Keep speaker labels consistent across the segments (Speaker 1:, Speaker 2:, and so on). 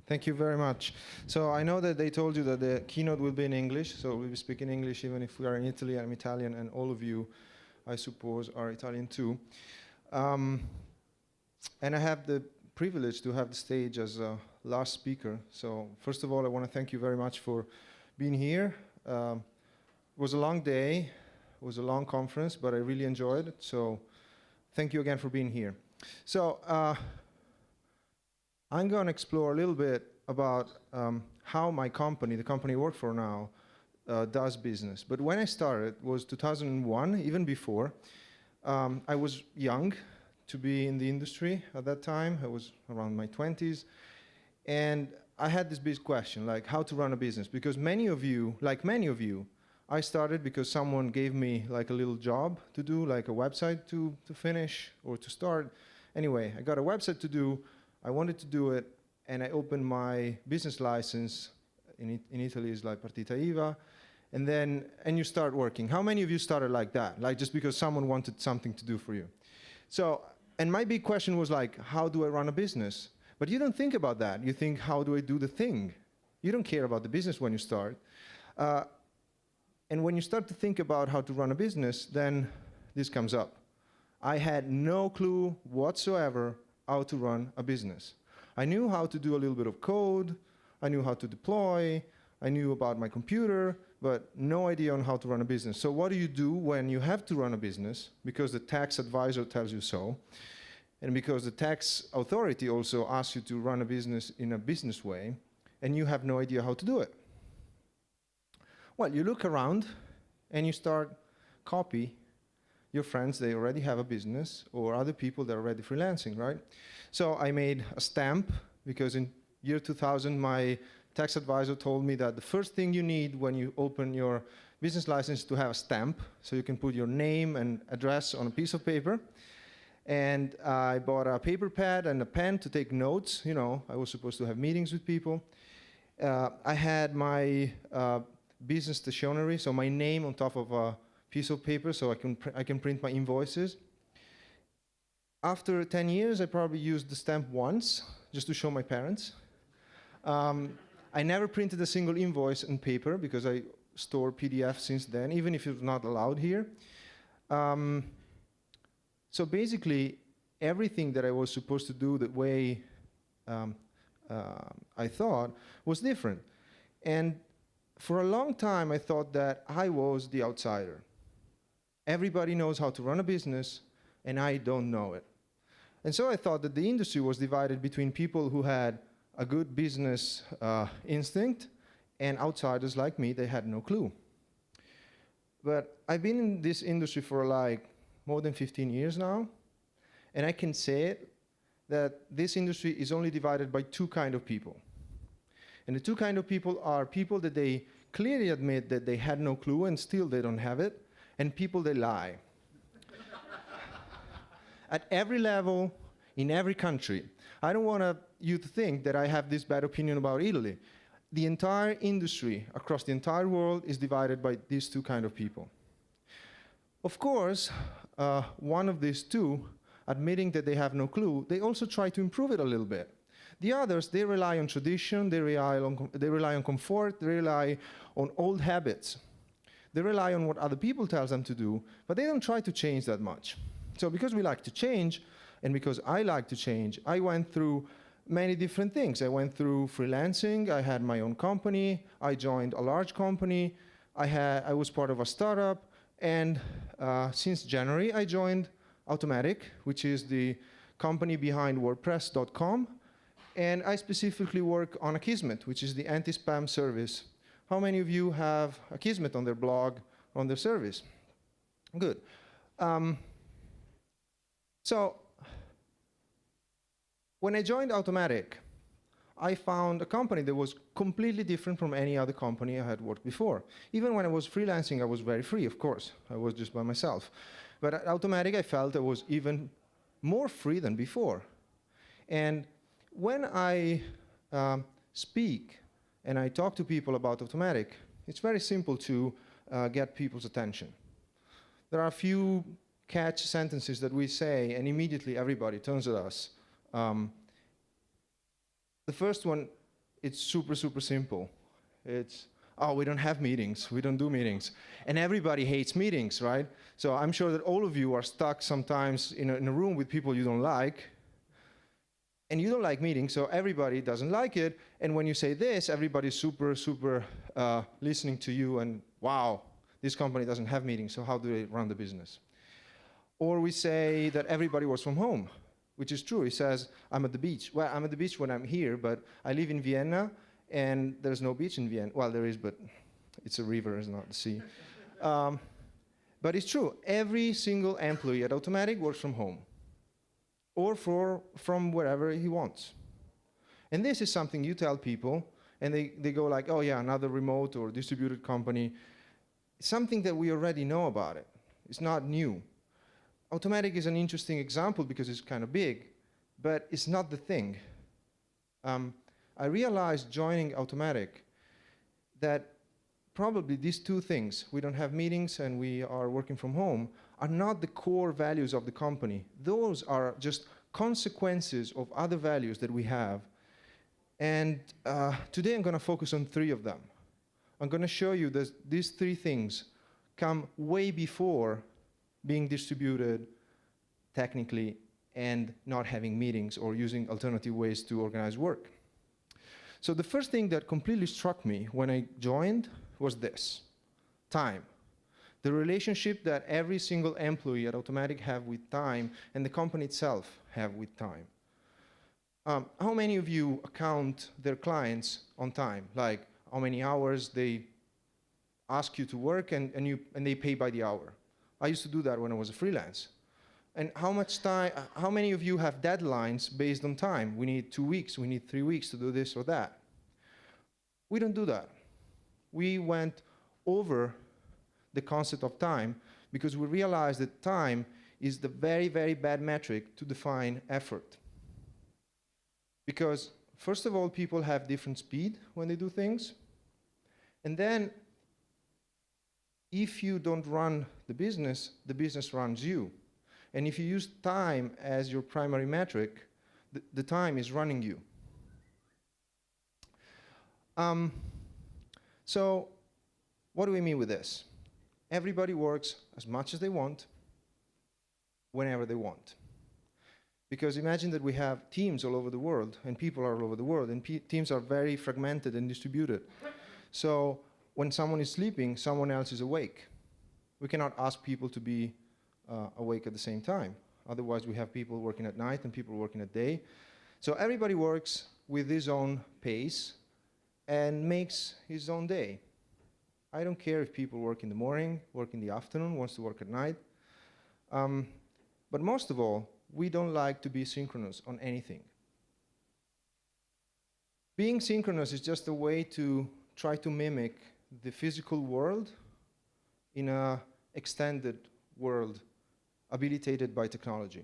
Speaker 1: Thank you very much. So I know that they told you that the keynote will be in English, so we'll be speaking English even if we are in Italy. I'm Italian, and all of you, I suppose, are Italian too. And I have the privilege to have the stage as a last speaker. So first of all, I want to thank you very much for being here. It was a long day, it was a long conference, but I really enjoyed it. So thank you again for being here. So I'm going to explore a little bit about how my company, the company I work for now, does business. But when I started, it was 2001, even before. I was young to be in the industry at that time. I was around my 20s. And I had this big question, like how to run a business. Because many of you, I started because someone gave me like a little job to do, like a website to finish or to start. Anyway, I got a website to do. I wanted to do it, and I opened my business license. In Italy, it's like partita IVA. And you start working. How many of you started like that? Like just because someone wanted something to do for you? So, and my big question was like, how do I run a business? But you don't think about that. You think, how do I do the thing? You don't care about the business when you start. And when you start to think about how to run a business, then this comes up. I had no clue whatsoever how to run a business. I knew how to do a little bit of code. I knew how to deploy. I knew about my computer, but no idea on how to run a business. So what do you do when you have to run a business because the tax advisor tells you so, and because the tax authority also asks you to run a business in a business way, and you have no idea how to do it? Well, you look around and you start copy your friends. They already have a business, or other people that are already freelancing, right? So I made a stamp because in year 2000, my tax advisor told me that the first thing you need when you open your business license is to have a stamp, so you can put your name and address on a piece of paper. And I bought a paper pad and a pen to take notes. You know, I was supposed to have meetings with people. I had my business stationery, so my name on top of a piece of paper, so I can print my invoices. After 10 years, I probably used the stamp once, just to show my parents. I never printed a single invoice on paper because I store PDF since then, even if it's not allowed here. So basically, everything that I was supposed to do the way I thought was different. And for a long time, I thought that I was the outsider. Everybody knows how to run a business, and I don't know it. And so I thought that the industry was divided between people who had a good business instinct and outsiders like me. They had no clue. But I've been in this industry for like more than 15 years now, and I can say it, that this industry is only divided by two kinds of people. And the two kinds of people are people that they clearly admit that they had no clue and still they don't have it, and people that lie. At every level, in every country. I don't want you to think that I have this bad opinion about Italy. The entire industry across the entire world is divided by these two kinds of people. Of course, one of these two, admitting that they have no clue, they also try to improve it a little bit. The others, they rely on tradition, they rely on comfort, they rely on old habits. They rely on what other people tell them to do, but they don't try to change that much. So because we like to change, and because I like to change, I went through many different things. I went through freelancing, I had my own company, I joined a large company, I was part of a startup, and since January I joined Automattic, which is the company behind WordPress.com, and I specifically work on Akismet, which is the anti-spam service. How many of you have Akismet on their blog, on their service? Good. So when I joined Automattic, I found a company that was completely different from any other company I had worked before. Even when I was freelancing, I was very free, of course. I was just by myself. But at Automattic, I felt I was even more free than before. And when I speak and I talk to people about Automattic, it's very simple to get people's attention. There are a few catch sentences that we say, and immediately everybody turns at us. The first one it's super, super simple. It's, oh, we don't have meetings, we don't do meetings. And everybody hates meetings, right? So I'm sure that all of you are stuck sometimes in a room with people you don't like, and you don't like meetings, so everybody doesn't like it. And when you say this, everybody's super, super listening to you, and wow, this company doesn't have meetings, so how do they run the business? Or we say that everybody works from home, which is true. He says, I'm at the beach. Well, I'm at the beach when I'm here, but I live in Vienna, and there's no beach in Vienna. Well, there is, but it's a river, it's not the sea. But it's true. Every single employee at Automattic works from home, or from wherever he wants. And this is something you tell people, and they go like, oh yeah, another remote or distributed company. It's something that we already know about it. It's not new. Automattic is an interesting example because it's kind of big, but it's not the thing. I realized joining Automattic that probably these two things, we don't have meetings and we are working from home, are not the core values of the company. Those are just consequences of other values that we have. And today I'm going to focus on 3 of them. I'm going to show you that these 3 things come way before being distributed technically and not having meetings or using alternative ways to organize work. So the first thing that completely struck me when I joined was this: time. The relationship that every single employee at Automattic have with time and the company itself have with time. How many of you account their clients on time? Like how many hours they ask you to work and they pay by the hour? I used to do that when I was a freelance. And how much time, how many of you have deadlines based on time? We need 2 weeks, we need 3 weeks to do this or that. We don't do that. We went over the concept of time because we realized that time is the very, very bad metric to define effort. Because first of all, people have different speed when they do things. And then if you don't run the business runs you. And if you use time as your primary metric, the time is running you. So what do we mean with this? Everybody works as much as they want, whenever they want. Because imagine that we have teams all over the world, and people are all over the world, and teams are very fragmented and distributed. So when someone is sleeping, someone else is awake. We cannot ask people to be awake at the same time. Otherwise, we have people working at night and people working at day. So everybody works with his own pace and makes his own day. I don't care if people work in the morning, work in the afternoon, wants to work at night. But most of all, we don't like to be synchronous on anything. Being synchronous is just a way to try to mimic the physical world in an extended world habilitated by technology.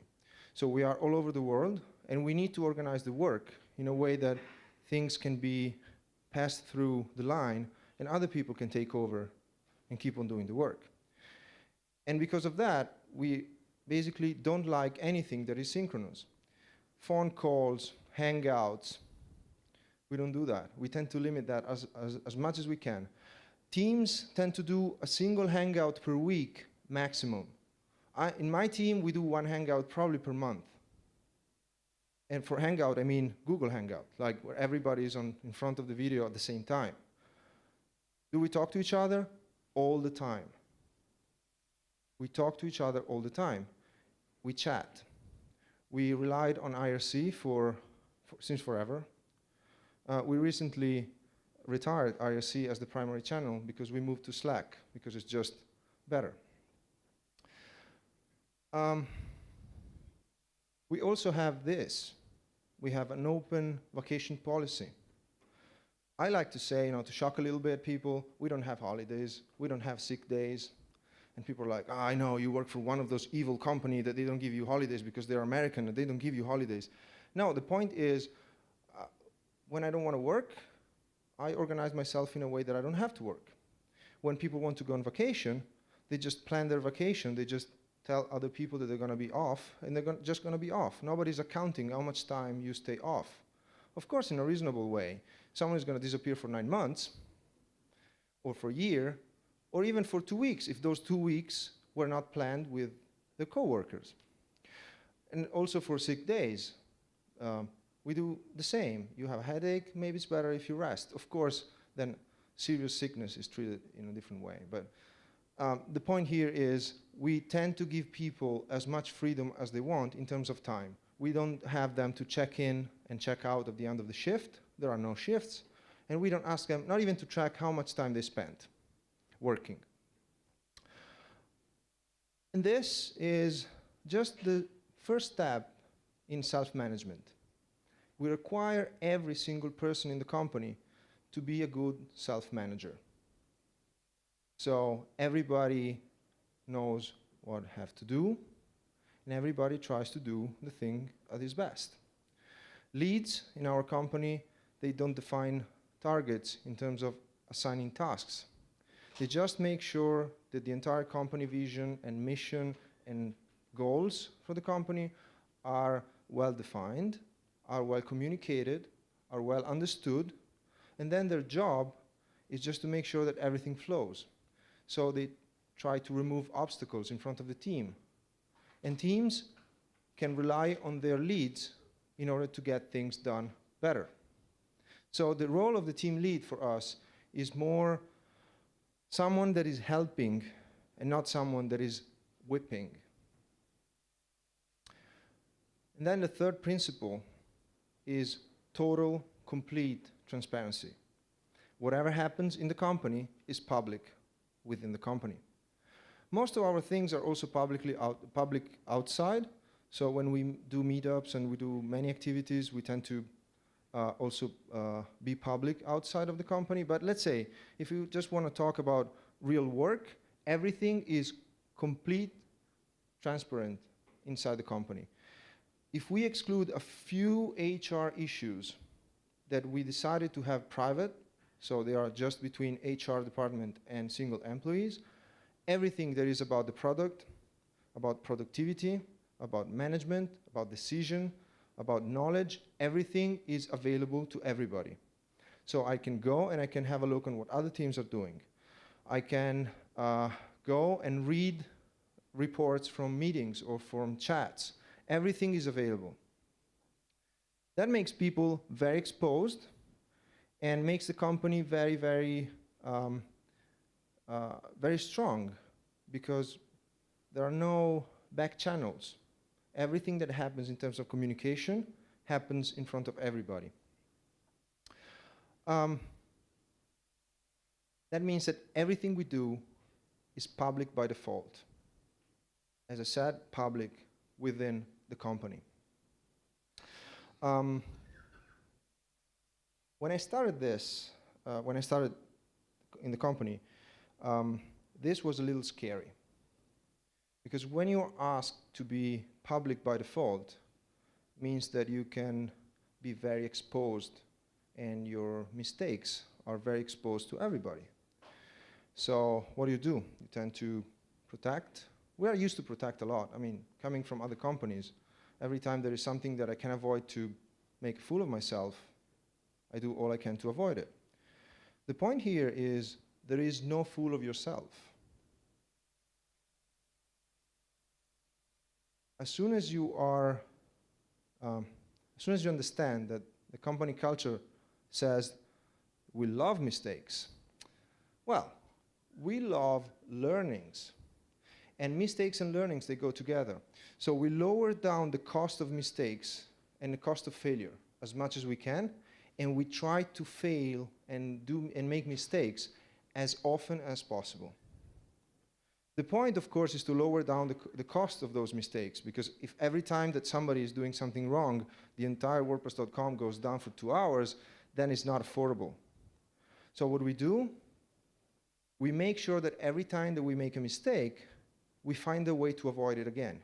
Speaker 1: So we are all over the world, and we need to organize the work in a way that things can be passed through the line and other people can take over and keep on doing the work. And because of that, we basically don't like anything that is synchronous. Phone calls, hangouts, we don't do that. We tend to limit that as much as we can. Teams tend to do a single hangout per week maximum. In my team, we do 1 hangout probably per month. And for hangout, I mean Google Hangout, like where everybody is in front of the video at the same time. Do we talk to each other? All the time. We talk to each other all the time. We chat. We relied on IRC since forever. We recently retired IRC as the primary channel because we moved to Slack, because it's just better. We also have this. We have an open vacation policy. I like to say, to shock a little bit people, we don't have holidays, we don't have sick days. And people are like, I know, you work for one of those evil companies that they don't give you holidays because they're American and they don't give you holidays. No, the point is, when I don't want to work, I organize myself in a way that I don't have to work. When people want to go on vacation, they just plan their vacation, they just tell other people that they're going to be off, and they're just going to be off. Nobody's accounting how much time you stay off. Of course, in a reasonable way. Someone is going to disappear for 9 months, or for a year, or even for 2 weeks, if those 2 weeks were not planned with the coworkers. And also for sick days, we do the same. You have a headache, maybe it's better if you rest. Of course, then serious sickness is treated in a different way. But the point here is we tend to give people as much freedom as they want in terms of time. We don't have them to check in and check out at the end of the shift. There are no shifts. And we don't ask them, not even to track how much time they spent working. And this is just the first step in self-management. We require every single person in the company to be a good self-manager. So everybody knows what they have to do, and everybody tries to do the thing at his best. Leads in our company, they don't define targets in terms of assigning tasks. They just make sure that the entire company vision and mission and goals for the company are well defined, are well communicated, are well understood, and then their job is just to make sure that everything flows. So they try to remove obstacles in front of the team. And teams can rely on their leads in order to get things done better. So the role of the team lead for us is more someone that is helping and not someone that is whipping. And then the third principle is total, complete transparency. Whatever happens in the company is public within the company. Most of our things are also public outside. So when we do meetups and we do many activities, we tend to also be public outside of the company. But let's say, if you just want to talk about real work, everything is complete, transparent inside the company. If we exclude a few HR issues that we decided to have private, so they are just between HR department and single employees, everything that is about the product, about productivity, about management, about decision, about knowledge, everything is available to everybody. So I can go and I can have a look on what other teams are doing. I can go and read reports from meetings or from chats. Everything is available. That makes people very exposed and makes the company very, very, very strong, because there are no back channels. Everything that happens in terms of communication happens in front of everybody. That means that everything we do is public by default. As I said, public within the company. When I started this, when I started in the company, this was a little scary. Because when you're asked to be public by default, means that you can be very exposed and your mistakes are very exposed to everybody. So what do? You tend to protect. We are used to protect a lot. I mean, coming from other companies, every time there is something that I can avoid to make a fool of myself, I do all I can to avoid it. The point here is there is no fool of yourself. As soon as you understand that the company culture says we love mistakes, well, we love learnings. And mistakes and learnings, they go together. So we lower down the cost of mistakes and the cost of failure as much as we can, and we try to fail and make mistakes as often as possible. The point, of course, is to lower down the cost of those mistakes, because if every time that somebody is doing something wrong, the entire WordPress.com goes down for 2 hours, then it's not affordable. So what we do, we make sure that every time that we make a mistake, we find a way to avoid it again.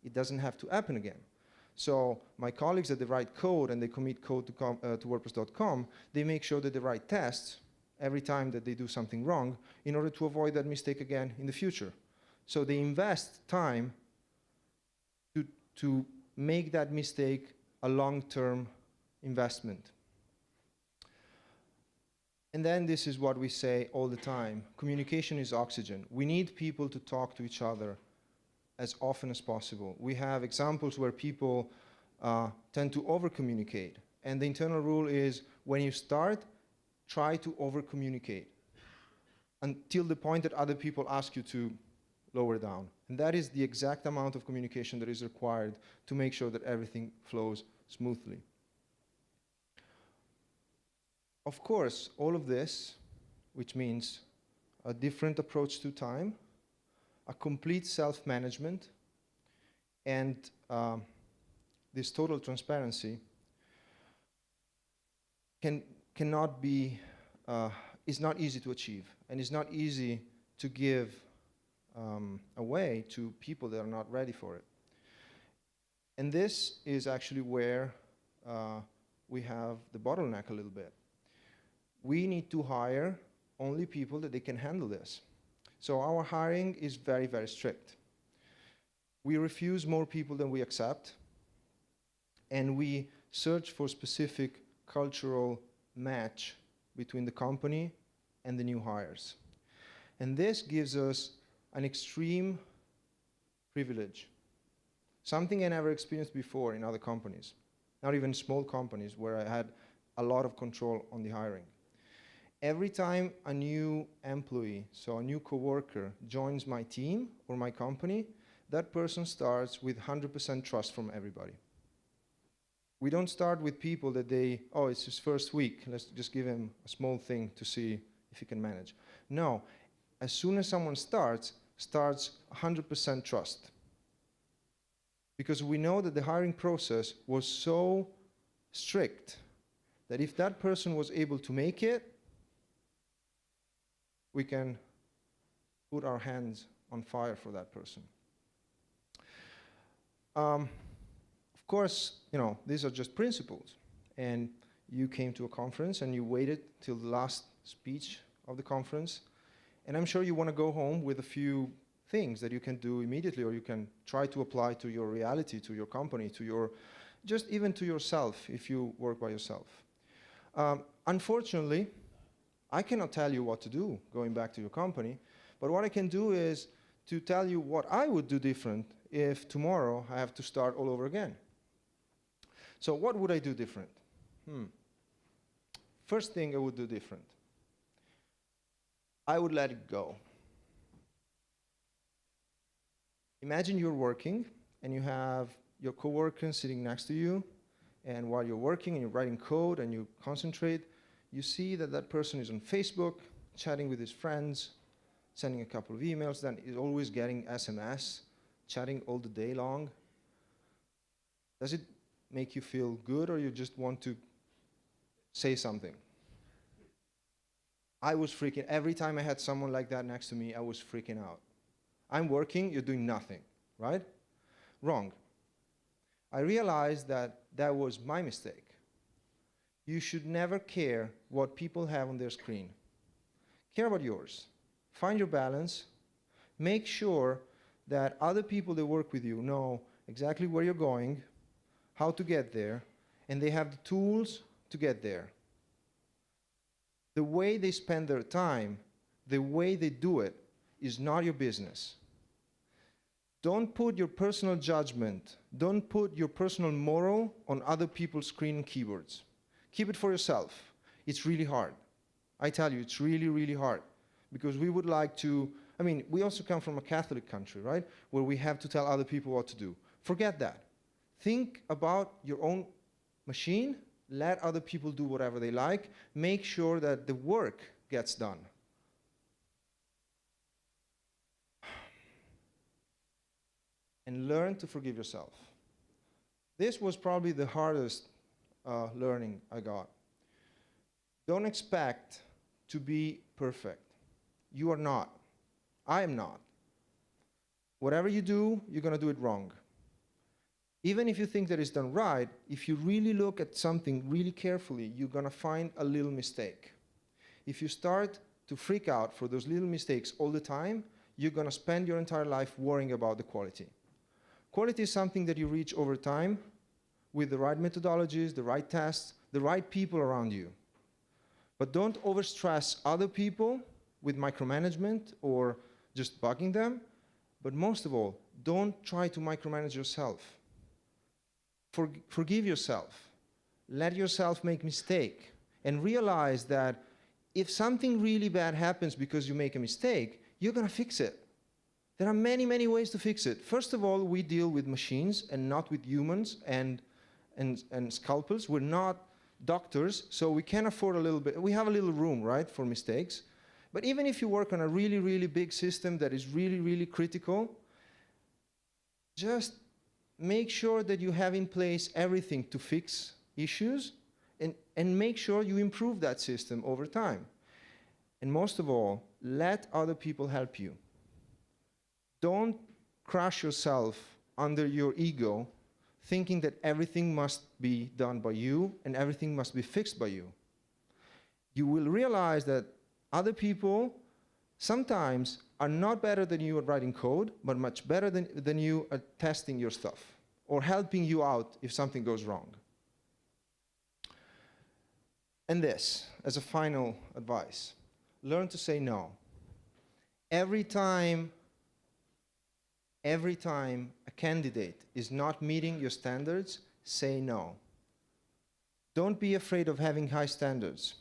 Speaker 1: It doesn't have to happen again. So my colleagues that they write code and they commit code to WordPress.com, they make sure that they write tests every time that they do something wrong in order to avoid that mistake again in the future. So they invest time to make that mistake a long-term investment. And then this is what we say all the time. Communication is oxygen. We need people to talk to each other as often as possible. We have examples where people tend to over-communicate. And the internal rule is when you start, try to over-communicate until the point that other people ask you to lower down. And that is the exact amount of communication that is required to make sure that everything flows smoothly. Of course, all of this, which means a different approach to time, a complete self-management, and this total transparency cannot be, is not easy to achieve, and is not easy to give away to people that are not ready for it. And this is actually where we have the bottleneck a little bit. We need to hire only people that they can handle this. So our hiring is very, very strict. We refuse more people than we accept, and we search for specific cultural match between the company and the new hires. And this gives us an extreme privilege, something I never experienced before in other companies, not even small companies where I had a lot of control on the hiring. Every time a new employee, so a new coworker, joins my team or my company, that person starts with 100% trust from everybody. We don't start with people that oh, it's his first week, let's just give him a small thing to see if he can manage. No, as soon as someone starts 100% trust. Because we know that the hiring process was so strict that if that person was able to make it, we can put our hands on fire for that person. Of course, these are just principles. And you came to a conference and you waited till the last speech of the conference. And I'm sure you want to go home with a few things that you can do immediately, or you can try to apply to your reality, to your company, to your, just even to yourself if you work by yourself. Unfortunately, I cannot tell you what to do going back to your company, but what I can do is to tell you what I would do different if tomorrow I have to start all over again. So what would I do different? First thing I would do different, I would let it go. Imagine you're working and you have your coworker sitting next to you, and while you're working and you're writing code and you concentrate, you see that that person is on Facebook, chatting with his friends, sending a couple of emails, then is always getting SMS, chatting all the day long. Does it make you feel good, or you just want to say something? I was freaking, every time I had someone like that next to me, I was freaking out. I'm working, you're doing nothing, right? Wrong. I realized that that was my mistake. You should never care what people have on their screen. Care about yours. Find your balance. Make sure that other people that work with you know exactly where you're going, how to get there, and they have the tools to get there. The way they spend their time, the way they do it, is not your business. Don't put your personal judgment, don't put your personal moral on other people's screen and keyboards. Keep it for yourself. It's really hard. I tell you, it's really, really hard. Because we would like to, we also come from a Catholic country, right? Where we have to tell other people what to do. Forget that. Think about your own machine, let other people do whatever they like, make sure that the work gets done. And learn to forgive yourself. This was probably the hardest learning I got. Don't expect to be perfect. You are not. I am not. Whatever you do, you're going to do it wrong. Even if you think that it's done right, if you really look at something really carefully, you're going to find a little mistake. If you start to freak out for those little mistakes all the time, you're going to spend your entire life worrying about the quality. Quality is something that you reach over time with the right methodologies, the right tests, the right people around you. But don't overstress other people with micromanagement or just bugging them. But most of all, don't try to micromanage yourself. Forgive yourself. Let yourself make mistake. And realize that if something really bad happens because you make a mistake, you're going to fix it. There are many, many ways to fix it. First of all, we deal with machines and not with humans and scalpels. We're not doctors, so we can afford a little bit. We have a little room, right, for mistakes. But even if you work on a really, really big system that is really, really critical, just make sure that you have in place everything to fix issues and make sure you improve that system over time. And most of all, let other people help you. Don't crush yourself under your ego, thinking that everything must be done by you and everything must be fixed by you. You will realize that other people sometimes are not better than you at writing code, but much better than you at testing your stuff or helping you out if something goes wrong. And this, as a final advice, learn to say no. Every time a candidate is not meeting your standards, say no. Don't be afraid of having high standards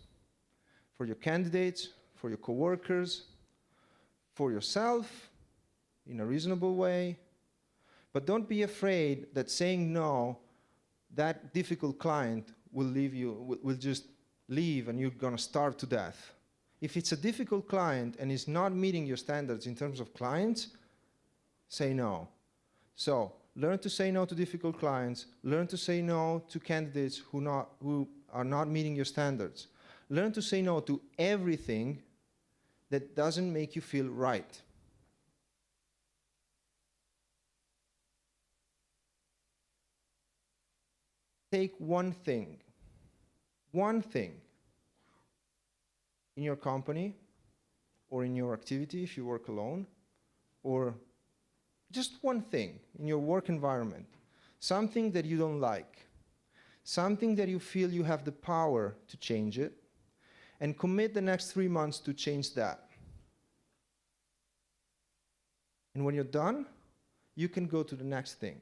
Speaker 1: for your candidates, for your coworkers, for yourself, in a reasonable way. But don't be afraid that saying no, that difficult client will leave you, will just leave and you're going to starve to death. If it's a difficult client and is not meeting your standards in terms of clients, say no. So learn to say no to difficult clients. Learn to say no to candidates who are not meeting your standards. Learn to say no to everything that doesn't make you feel right. Take one thing in your company or in your activity if you work alone, or just one thing in your work environment, something that you don't like, something that you feel you have the power to change it, and commit the next 3 months to change that. And when you're done, you can go to the next thing.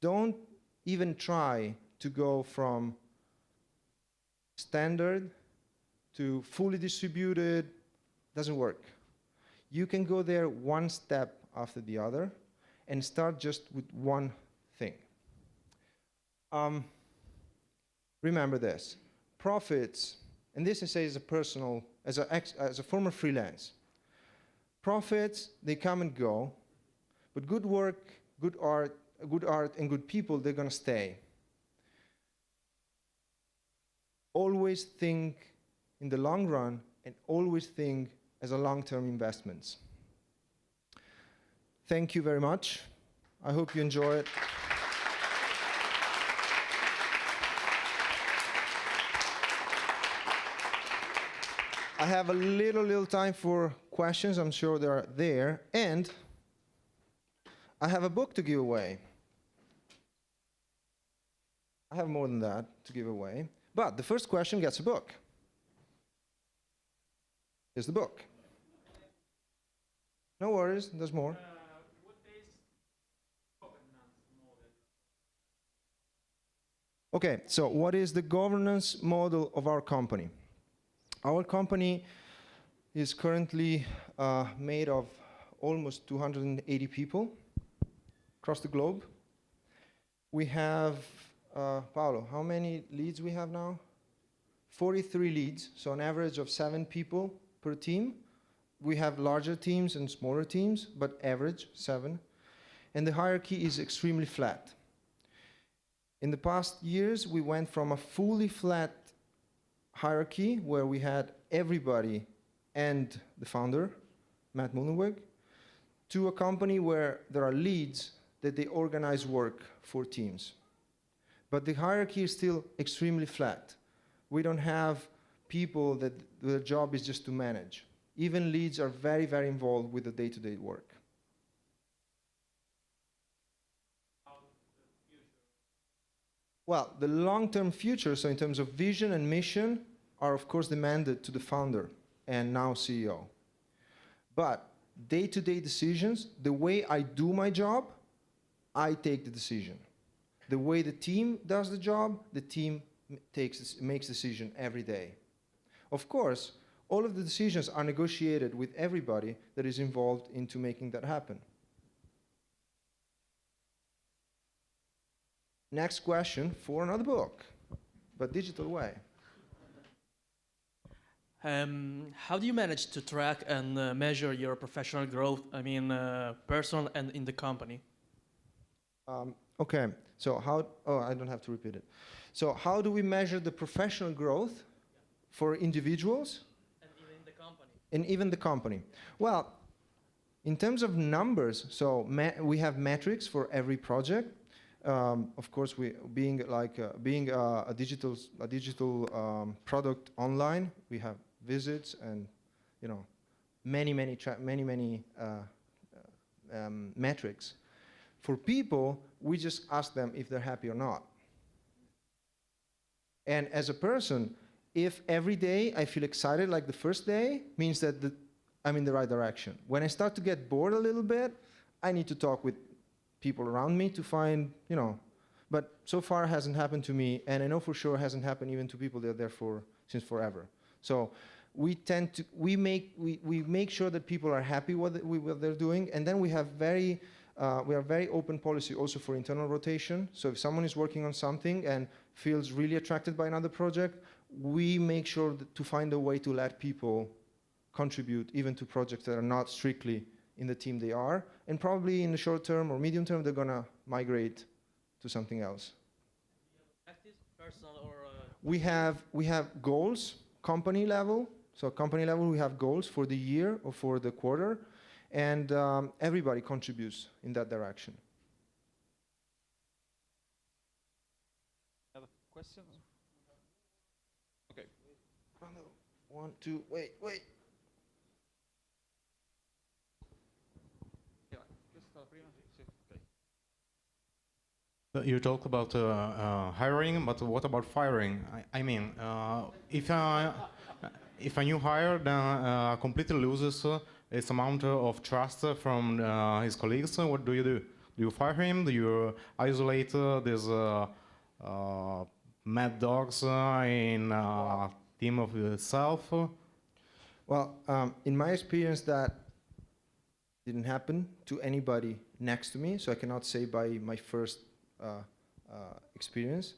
Speaker 1: Don't even try to go from standard to fully distributed. Doesn't work. You can go there one step after the other and start just with one thing. Remember this, profits, and this I say as a personal, as a former freelance, profits, they come and go, but good work, good art, and good people, they're going to stay. Always think in the long run and always think as a long-term investments. Thank you very much. I hope you enjoy it. I have a little time for questions. I'm sure they are there. And I have a book to give away. I have more than that to give away. But the first question gets a book. Here's the book. No worries, there's more.
Speaker 2: What is governance model?
Speaker 1: Okay, so what is the governance model of our company? Our company is currently made of almost 280 people across the globe. We have, Paolo, how many leads we have now? 43 leads, so an average of 7 people per team. We have larger teams and smaller teams, but average 7. And the hierarchy is extremely flat. In the past years, we went from a fully flat hierarchy where we had everybody and the founder, Matt Mullenweg, to a company where there are leads that they organize work for teams. But the hierarchy is still extremely flat. We don't have people that their job is just to manage. Even leads are very, very involved with the day-to-day work. Well, the long-term future, so in terms of vision and mission, are of course demanded to the founder and now CEO. But day-to-day decisions, the way I do my job, I take the decision. The way the team does the job, the team makes decision every day. Of course, all of the decisions are negotiated with everybody that is involved into making that happen. Next question for another book, but digital way.
Speaker 3: How do you manage to track and measure your professional growth? I mean, personal and in the company.
Speaker 1: Okay, so I don't have to repeat it. So how do we measure the professional growth for individuals?
Speaker 3: And even in the company.
Speaker 1: And even the company. Well, in terms of numbers, so we have metrics for every project. Of course, being a digital product online, we have visits and many metrics. For people, we just ask them if they're happy or not. And as a person, if every day I feel excited like the first day, means that I'm in the right direction. When I start to get bored a little bit, I need to talk with people around me to find, but so far it hasn't happened to me, and I know for sure it hasn't happened even to people that are there since forever. So we make sure that people are happy with what they're doing, and then we have very open policy also for internal rotation. So if someone is working on something and feels really attracted by another project, we make sure to find a way to let people contribute even to projects that are not strictly in the team they are, and probably in the short term or medium term they're gonna migrate to something else.
Speaker 3: Practice, personal or
Speaker 1: we have goals, company level. So company level we have goals for the year or for the quarter, and everybody contributes in that direction.
Speaker 4: Other questions? Okay.
Speaker 1: One, two, wait.
Speaker 5: You talk about hiring, but what about firing? I mean, if a new hire then completely loses its amount of trust from his colleagues, what do? Do you fire him? Do you isolate these mad dogs in a team of itself?
Speaker 1: Well, in my experience, that didn't happen to anybody next to me, so I cannot say by my first experience.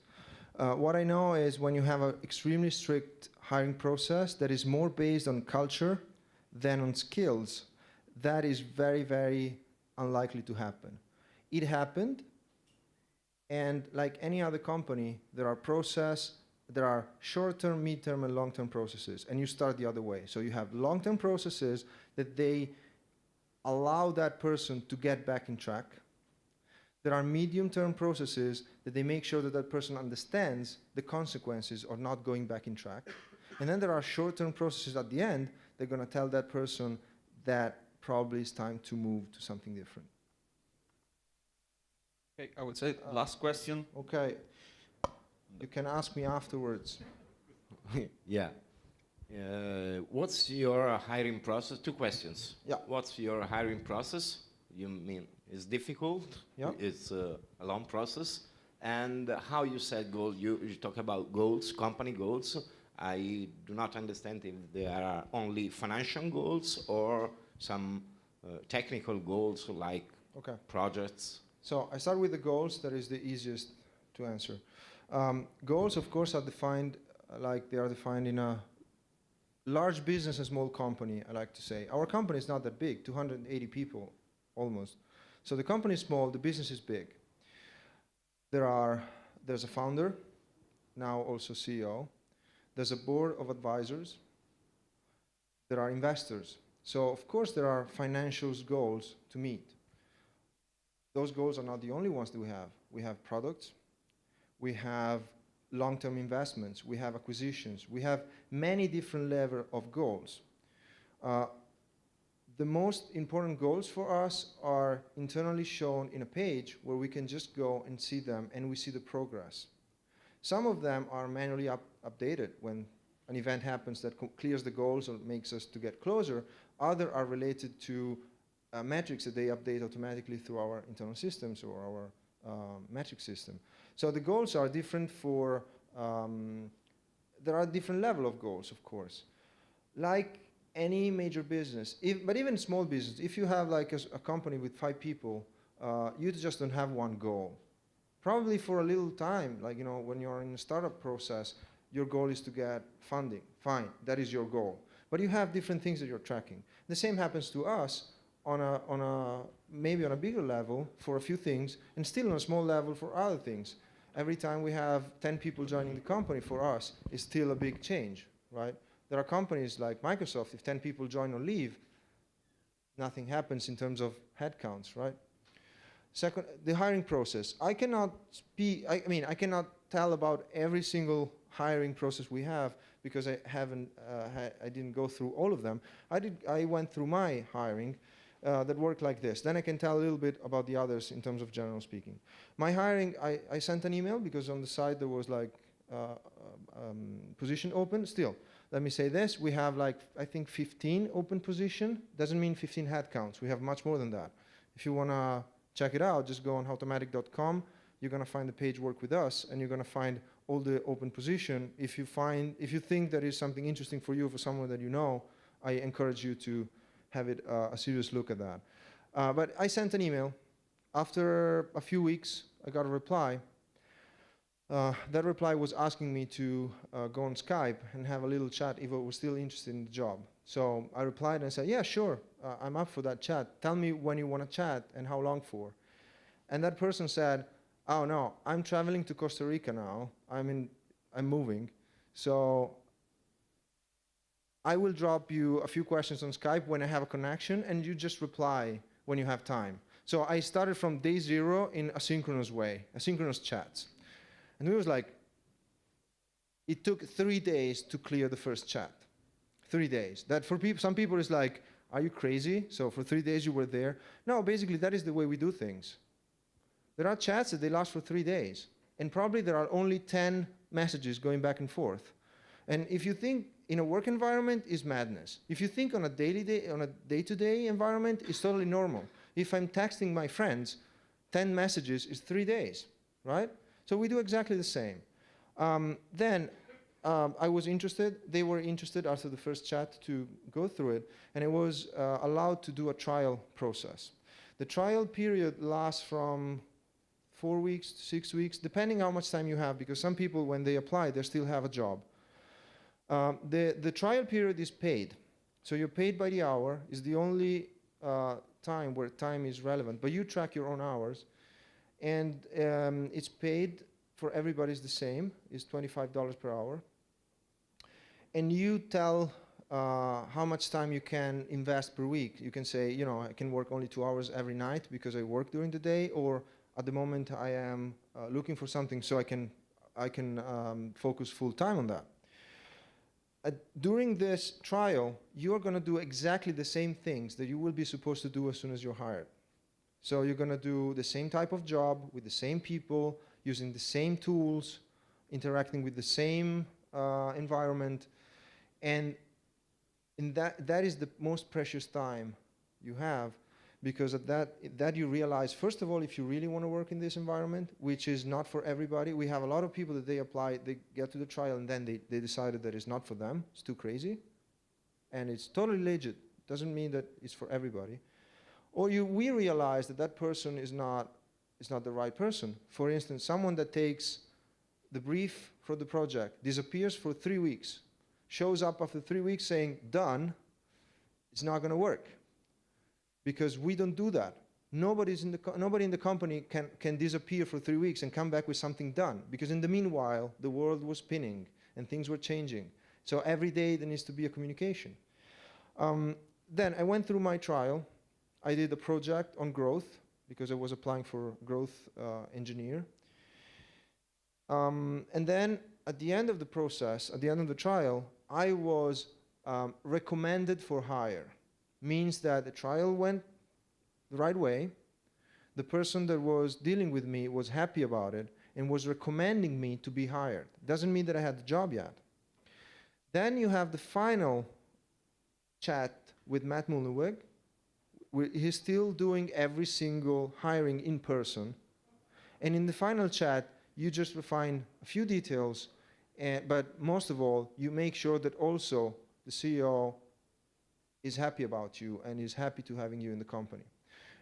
Speaker 1: What I know is when you have an extremely strict hiring process that is more based on culture than on skills, that is very, very unlikely to happen. It happened, and like any other company, there are short-term, mid-term, and long-term processes, and you start the other way. So you have long-term processes that they allow that person to get back in track. There are medium-term processes that they make sure that that person understands the consequences of not going back in track. And then there are short-term processes at the end. They're going to tell that person that probably it's time to move to something different.
Speaker 4: Okay, I would say last question.
Speaker 1: Okay. You can ask me afterwards.
Speaker 6: Yeah. What's your hiring process? 2 questions.
Speaker 1: Yeah.
Speaker 6: What's your hiring process? You mean it's difficult?
Speaker 1: Yeah.
Speaker 6: It's a long process. And how you set goals? You talk about goals, company goals. I do not understand if there are only financial goals or some technical goals like projects.
Speaker 1: So I start with the goals. That is the easiest to answer. Goals, of course, are defined like they are defined in a large business and small company, I like to say. Our company is not that big, 280 people almost. So the company is small, the business is big. There's a founder, now also CEO. There's a board of advisors. There are investors. So of course there are financial goals to meet. Those goals are not the only ones that we have. We have products. We have long-term investments. We have acquisitions. We have many different levels of goals. The most important goals for us are internally shown in a page where we can just go and see them, and we see the progress. Some of them are manually updated when an event happens that clears the goals or makes us to get closer. Other are related to metrics that they update automatically through our internal systems or our metric system. So the goals are different for, there are different level of goals, of course. Like any major business, but even small business, if you have like a company with 5 people, you just don't have one goal. Probably for a little time, like, you know, when you're in a startup process, your goal is to get funding. Fine, that is your goal. But you have different things that you're tracking. The same happens to us maybe on a bigger level for a few things, and still on a small level for other things. Every time we have 10 people joining the company, for us, is still a big change, right? There are companies like Microsoft, if 10 people join or leave, nothing happens in terms of headcounts, right? Second, the hiring process. I cannot tell about every single hiring process we have because I didn't go through all of them. I went through my hiring that worked like this. Then I can tell a little bit about the others in terms of general speaking. My hiring, I sent an email because on the side there was like position open. Still, let me say this, we have like, I think 15 open position. Doesn't mean 15 headcounts. We have much more than that. If you want to check it out, just go on automattic.com. You're going to find the page Work With Us, and you're going to find all the open position. If you think there is something interesting for you, for someone that you know, I encourage you to have a serious look at that. But I sent an email. After a few weeks, I got a reply. That reply was asking me to go on Skype and have a little chat if I was still interested in the job. So I replied and I said, yeah, sure, I'm up for that chat. Tell me when you want to chat and how long for. And that person said, oh no, I'm traveling to Costa Rica now. I'm moving. So I will drop you a few questions on Skype when I have a connection, and you just reply when you have time. So I started from day 0 in a synchronous way, asynchronous chats. And it was like, it took 3 days to clear the first chat. 3 days. That for some people is like, are you crazy? So for 3 days you were there? No, basically that is the way we do things. There are chats that they last for 3 days. And probably there are only 10 messages going back and forth. And if you think in a work environment, is madness. If you think on a day-to-day environment, it's totally normal. If I'm texting my friends, 10 messages is 3 days, right? So we do exactly the same. Then I was interested, they were interested after the first chat to go through it, and I was allowed to do a trial process. The trial period lasts from 4 weeks to 6 weeks, depending how much time you have, because some people, when they apply, they still have a job. The trial period is paid. So you're paid by the hour, is the only time where time is relevant, but you track your own hours. And it's paid for everybody's the same, is $25 per hour. And you tell how much time you can invest per week. You can say, you know, I can work only 2 hours every night because I work during the day, or at the moment I am looking for something so I can focus full time on that. During this trial, you're going to do exactly the same things that you will be supposed to do as soon as you're hired. So you're going to do the same type of job with the same people, using the same tools, interacting with the same environment. And that is the most precious time you have, because at that you realize, first of all, if you really want to work in this environment, which is not for everybody. We have a lot of people that they apply, they get to the trial, and then they decided that it's not for them. It's too crazy. And it's totally legit. Doesn't mean that it's for everybody. Or we realize that person is not the right person. For instance, someone that takes the brief for the project, disappears for 3 weeks, shows up after 3 weeks saying, done, it's not going to work. Because we don't do that. Nobody in the company can disappear for 3 weeks and come back with something done. Because in the meanwhile, the world was spinning and things were changing. So every day there needs to be a communication. Then I went through my trial. I did a project on growth because I was applying for growth engineer. And then at the end of the process, at the end of the trial, I was recommended for hire. Means that the trial went the right way. The person that was dealing with me was happy about it, and was recommending me to be hired. Doesn't mean that I had the job yet. Then you have the final chat with Matt Mullenweg. He's still doing every single hiring in person. And in the final chat, you just refine a few details, but most of all, you make sure that also the CEO is happy about you and is happy to having you in the company.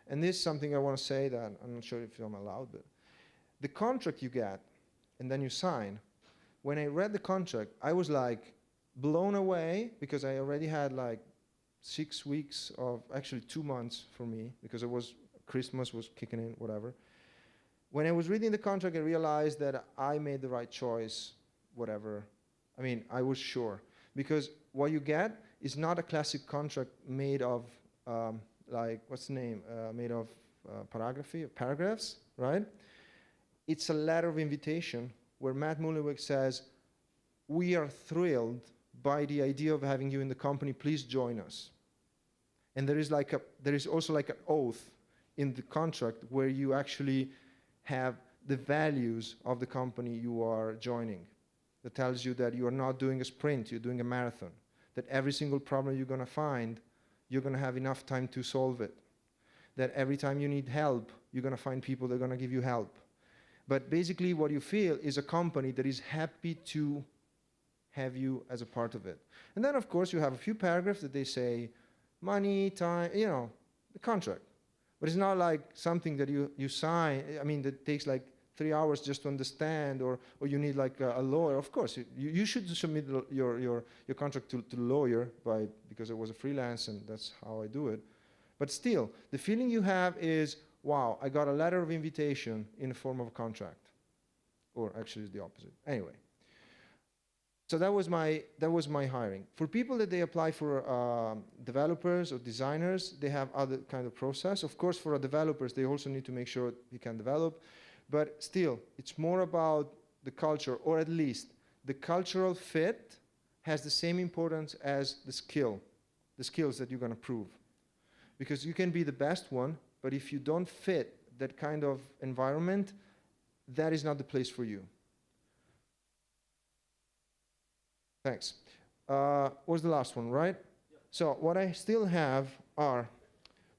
Speaker 1: And this is something I want to say that I'm not sure if I'm allowed, but the contract you get and then you sign, when I read the contract, I was like blown away because I already had like 6 weeks of, actually 2 months for me, because Christmas was kicking in, whatever. When I was reading the contract, I realized that I made the right choice, whatever. I mean, I was sure. Because what you get is not a classic contract made of, like, what's the name? Made of paragraphs, right? It's a letter of invitation where Matt Mullenweg says, we are thrilled by the idea of having you in the company, please join us. And there is also like an oath in the contract where you actually have the values of the company you are joining. That tells you that you are not doing a sprint, you're doing a marathon. That every single problem you're going to find, you're going to have enough time to solve it. That every time you need help, you're going to find people that are going to give you help. But basically what you feel is a company that is happy to have you as a part of it. And then of course you have a few paragraphs that they say, money, time, you know, the contract. But it's not like something that you sign, I mean, that takes like 3 hours just to understand, or you need like a lawyer. Of course, you should submit your contract to the lawyer because I was a freelance and that's how I do it. But still, the feeling you have is, wow, I got a letter of invitation in the form of a contract. Or actually it's the opposite. Anyway. So that was my hiring. For people that they apply for developers or designers, they have other kind of process. Of course, for developers, they also need to make sure you can develop. But still, it's more about the culture, or at least the cultural fit has the same importance as the skills that you're going to prove. Because you can be the best one, but if you don't fit that kind of environment, that is not the place for you. Thanks. Was the last one, right? Yeah. So what I still have are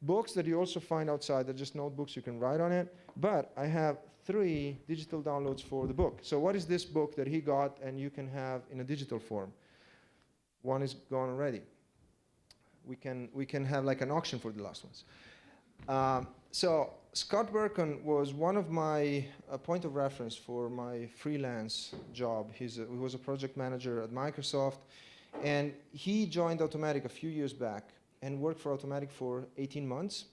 Speaker 1: books that you also find outside. They're just notebooks, you can write on it. But I have 3 digital downloads for the book. So what is this book that he got and you can have in a digital form? One is gone already. We can have like an auction for the last ones. So Scott Berkon was one of my point of reference for my freelance job. He was a project manager at Microsoft, and he joined Automattic a few years back and worked for Automattic for 18 months.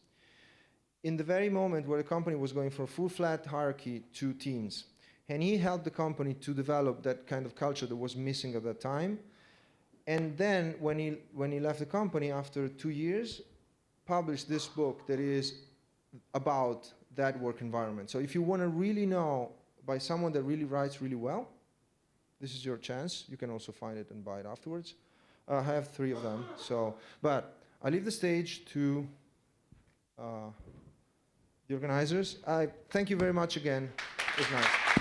Speaker 1: In the very moment where the company was going from full flat hierarchy to teams. And he helped the company to develop that kind of culture that was missing at that time. And then when he left the company after 2 years, published this book that is about that work environment. So if you want to really know by someone that really writes really well, this is your chance. You can also find it and buy it afterwards. I have 3 of them. But I leave the stage to the organizers. I thank you very much again. It was nice.